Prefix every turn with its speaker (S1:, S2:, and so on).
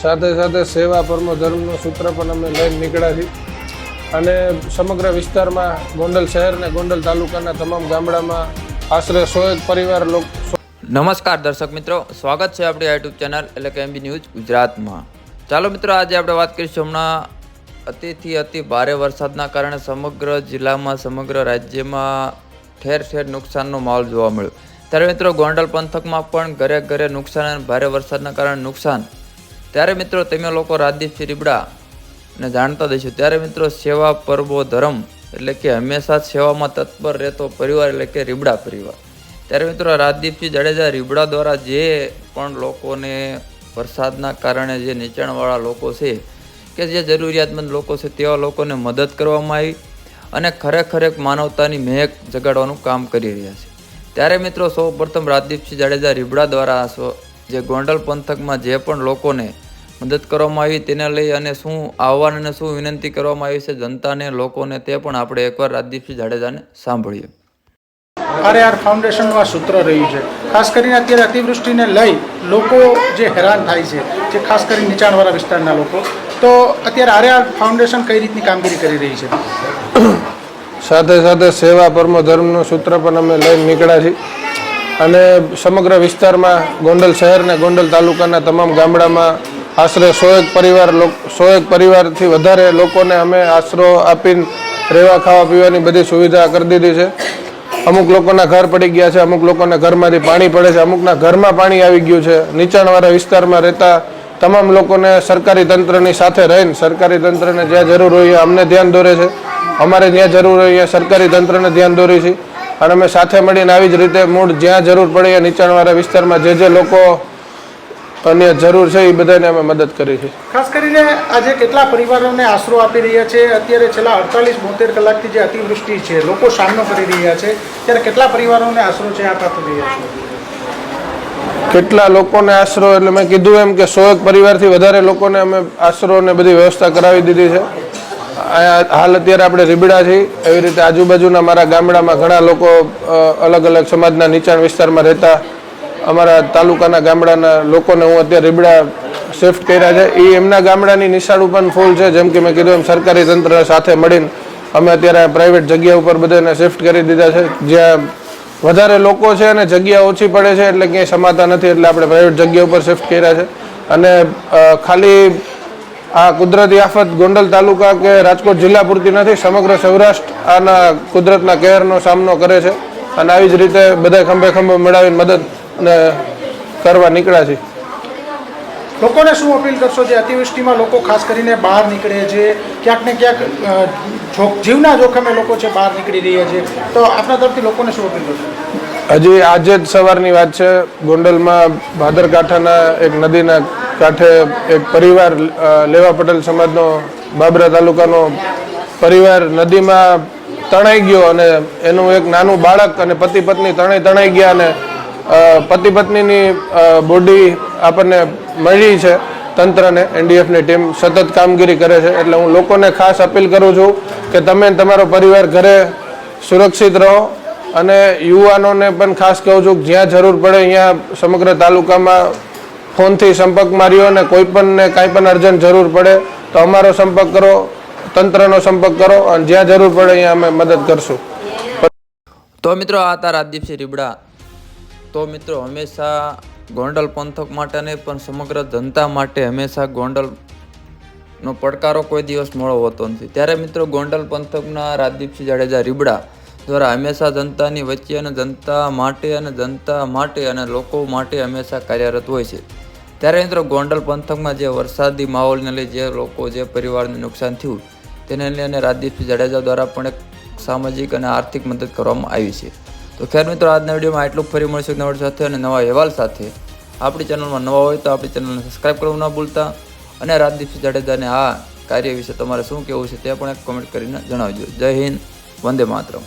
S1: સાથે સાથે સેવા પરમો ધર્મનું સૂત્ર પણ અમે લઈને નીકળ્યા છીએ અને સમગ્ર વિસ્તારમાં ગોંડલ શહેર અને ગોંડલ તાલુકાના તમામ ગામડામાં આશરે 101 પરિવાર
S2: નમસ્કાર દર્શક મિત્રો, સ્વાગત છે આપણી યુટ્યુબ ચેનલ એટલે કે એમબી ન્યૂઝ ગુજરાતમાં। ચાલો મિત્રો, આજે આપણે વાત કરીશું હમણાં અતિ ભારે વરસાદના કારણે સમગ્ર જિલ્લામાં સમગ્ર રાજ્યમાં ઠેર ઠેર નુકસાનનો માહોલ જોવા મળ્યો। ત્યારે મિત્રો ગોંડલ પંથકમાં પણ ઘરે ઘરે નુકસાન અને ભારે વરસાદના કારણે નુકસાન। ત્યારે મિત્રો તમે લોકો રાજદીપસિંહ રીબડા ને જાણતા દઈશું। ત્યારે મિત્રો સેવા પરબો ધર્મ એટલે કે હંમેશા સેવામાં તત્પર રહેતો પરિવાર એટલે કે રીબડા પરિવાર। ત્યારે મિત્રો રાજદીપસિંહ જાડેજા રીબડા દ્વારા જે પણ લોકોને વરસાદના કારણે જે નીચાણવાળા લોકો છે કે જે જરૂરિયાતમંદ લોકો છે તેવા લોકોને મદદ કરવામાં આવી અને ખરેખર એક માનવતાની મહેક જગાડવાનું કામ કરી રહ્યા છે। ત્યારે મિત્રો સૌ પ્રથમ રાજદીપસિંહ જાડેજા રીબડા દ્વારા જે ગોંડલ પંથકમાં જે પણ લોકોને મદદ કરવામાં આવી તેને લઈ અને શું આહવાન અને શું વિનંતી કરવામાં આવી છે જનતાને લોકોને તે પણ આપણે એકવાર રાજદીપસિંહ જાડેજાને સાંભળીએ।
S3: આરઆર ફાઉન્ડેશનનું આ સૂત્ર રહ્યું છે। ખાસ કરીને અત્યારે અતિવૃષ્ટિને લઈ લોકો જે હેરાન થાય છે, જે ખાસ કરીને નીચાણવાળા વિસ્તારના લોકો, તો અત્યારે આરઆર ફાઉન્ડેશન કઈ રીતની કામગીરી કરી રહી છે?
S1: સાથે સાથે સેવા પરમો ધર્મનું સૂત્ર પણ અમે લઈને નીકળ્યા છીએ અને સમગ્ર વિસ્તારમાં ગોંડલ શહેર અને ગોંડલ તાલુકાના તમામ ગામડામાં આશરે 101 પરિવારથી વધારે લોકોને અમે આશરો આપીને રહેવા ખાવા પીવાની બધી સુવિધા કરી દીધી છે। અમુક લોકોના ઘર પડી ગયા છે, અમુક લોકોના ઘરમાંથી પાણી પડે છે, અમુકના ઘરમાં પાણી આવી ગયું છે। નીચાણવાળા વિસ્તારમાં રહેતા તમામ લોકોને સરકારી તંત્રની સાથે રહીને સરકારી તંત્રને જ્યાં જરૂર હોય અમને ધ્યાન દોરે છે, અમારે જ્યાં જરૂર હોય ત્યાં સરકારી તંત્રને ધ્યાન દોરી છે અને અમે સાથે મળીને આવી જ રીતે મૂળ જ્યાં જરૂર પડે એ નીચાણવાળા વિસ્તારમાં જે લોકો અને જરૂર છે એ બધાને અમે મદદ કરી છે।
S3: ખાસ કરીને આજે કેટલા પરિવારોને આશરો આપી રહ્યા છે? અત્યારે છેલ્લા 48-72 કલાકથી જે અતિવૃષ્ટિ છે લોકો સામનો કરી રહ્યા છે, ત્યારે કેટલા પરિવારોને આશરો છે આપ આપી રહ્યા છો?
S1: કેટલા લોકોને આશરો એટલે મેં કીધું એમ કે 101 પરિવારથી વધારે લોકોને અમે આશરો ને બધી વ્યવસ્થા કરાવી દીધી છે। હાલ અત્યારે આપણે રીબડા છીએ, એવી રીતે આજુબાજુના મારા ગામડામાં ઘણા લોકો અલગ અલગ સમાજના નીચાણ વિસ્તારમાં રહેતા અમારા તાલુકાના ગામડાના લોકોને હું અત્યારે રીબડા શિફ્ટ કર્યા છે। એ એમના ગામડાની નિશાળું પણ ફૂલ છે। જેમ કે મેં કીધું એમ સરકારી તંત્ર સાથે મળીને અમે અત્યારે પ્રાઇવેટ જગ્યા ઉપર બધાને શિફ્ટ કરી દીધા છે। જ્યાં વધારે લોકો છે અને જગ્યા ઓછી પડે છે એટલે ક્યાંય સમાતા નથી, એટલે આપણે પ્રાઇવેટ જગ્યા ઉપર શિફ્ટ કર્યા છે। અને ખાલી આ કુદરતી આફત ગોંડલ તાલુકા કે રાજકોટ જિલ્લા પૂરતી નથી, સમગ્ર સૌરાષ્ટ્ર આના કુદરતના કહેરનો સામનો કરે છે અને આવી જ રીતે બધા ખંભે મેળવીને મદદ ને કરવા નીકળ્યા છે।
S3: લોકોને શું અપીલ કરશો જે અતિવૃષ્ટિમાં લોકો ખાસ કરીને બહાર નીકળે છે, ક્યાંક ને ક્યાંક જીવના જોખમે લોકો છે બહાર નીકળી રહ્યા છે, તો આપના તરફથી લોકોને શું અપીલ કરશો?
S1: હજી આજે જ સવારની વાત છે, ગોંડલમાં ભાદરકાંઠાના એક નદીના કાંઠે એક પરિવાર લેવા પટેલ સમાજનો બાબરા તાલુકાનો પરિવાર નદીમાં તણાઈ ગયો અને એનું એક નાનું બાળક અને પતિ પત્ની તણાઈ ગયા અને પતિ પત્નીની બોડી આપણને મળી છે। તંત્રને એનડીએફની ટીમ સતત કામગીરી કરે છે, એટલે હું લોકોને ખાસ અપીલ કરું છું કે તમે તમારો પરિવાર ઘરે સુરક્ષિત રહો અને યુવાનોને પણ ખાસ કહું છું કે જ્યાં જરૂર પડે અહીંયા સમગ્ર તાલુકામાં ફોનથી સંપર્ક માર્યો અને કોઈ પણને કાંઈ પણ અર્જન્ટ જરૂર પડે તો અમારો સંપર્ક કરો, તંત્રનો સંપર્ક કરો અને જ્યાં જરૂર પડે અહીંયા અમે મદદ કરશું।
S2: તો મિત્રો આ હતા રાજદીપસિંહ રીબડા। તો મિત્રો હંમેશા ગોંડલ પંથક માટે નહીં પણ સમગ્ર જનતા માટે હંમેશા ગોંડલનો પડકારો કોઈ દિવસ મોડો હોતો નથી। ત્યારે મિત્રો ગોંડલ પંથકના રાજદીપસિંહ જાડેજા રીબડા દ્વારા હંમેશા જનતાની વચ્ચે અને જનતા માટે અને લોકો માટે હંમેશા કાર્યરત હોય છે। ત્યારે મિત્રો ગોંડલ પંથકમાં જે વરસાદી માહોલને લઈ જે લોકો જે પરિવારને નુકસાન થયું તેને લઈને રાજદીપસિંહ જાડેજા દ્વારા પણ એક સામાજિક અને આર્થિક મદદ કરવામાં આવી છે। તો ખેર મિત્રો આજના વિડીયોમાં આટલું ફરી મળશું નવા સાથે અને નવા અહેવાલ સાથે। આપણી ચેનલમાં નવા હોય તો આપણી ચેનલને સબસ્ક્રાઈબ કરવાનું ના ભૂલતા અને રાજદીપસિંહ જાડેજાને આ કાર્ય વિશે તમારે શું કહેવું છે તે પણ એક કોમેન્ટ કરીને જણાવજો। જય હિન્દ, વંદે માતરમ।